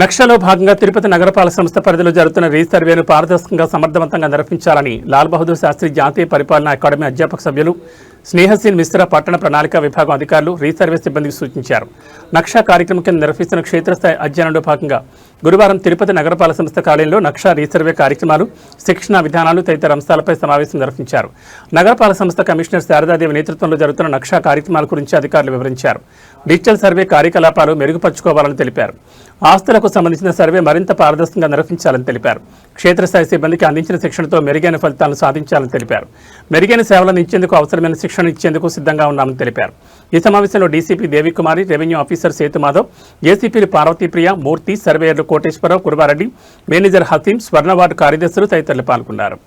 నక్షలో భాగంగా తిరుపతి నగరపాలక సంస్థ పరిధిలో జరుగుతున్న రీసర్వేను పారదర్శకంగా సమర్థవంతంగా నిర్వహించాలని లాల్ బహదూర్ శాస్త్రి జాతీయ పరిపాలనా అకాడమీ అధ్యాపక సభ్యులు స్నేహసీన్ మిశ్రా పట్టణ ప్రణాళిక విభాగం అధికారులు రీసర్వే సిబ్బందికి సూచించారు. నక్షా కార్యక్రమం కింద నిర్వహిస్తున్న క్షేత్రస్థాయి అధ్యయనంలో భాగంగా గురువారం తిరుపతి నగరపాలక సంస్థ కార్యాలయంలో నక్షా రీసర్వే కార్యక్రమాలు, శిక్షణ విధానాలు తదితర అంశాలపై సమావేశం నిర్వహించారు. నగరపాలక సంస్థ కమిషనర్ శారదాదేవి నేతృత్వంలో జరుగుతున్న నక్షా కార్యక్రమాల గురించి అధికారులు వివరించారు. డిజిటల్ సర్వే కార్యకలాపాలు మెరుగుపరుచుకోవాలని తెలిపారు. ఆస్తులకు సంబంధించిన సర్వే మరింత పారదర్శకంగా నిర్వహించాలని తెలిపారు. క్షేత్రస్థాయి సిబ్బందికి అందించిన శిక్షణతో మెరుగైన ఫలితాలను సాధించాలని తెలిపారు. మెరుగైన సేవలను ఇచ్చేందుకు అవసరమైన శిక్షణ ఇచ్చేందుకు సిద్ధంగా ఉన్నామని తెలిపారు. ఈ సమావేశంలో DCP Devikumari, revenue officer Sethu Madhav, ఏసీపీలు పార్వతీప్రియ, మూర్తి, సర్వేయర్లు కోటేశ్వరరావు, కుర్వారెడ్డి, మేనేజర్ హసీం, స్వర్ణవార్డు కార్యదర్శులు తదితరులు పాల్గొన్నారు.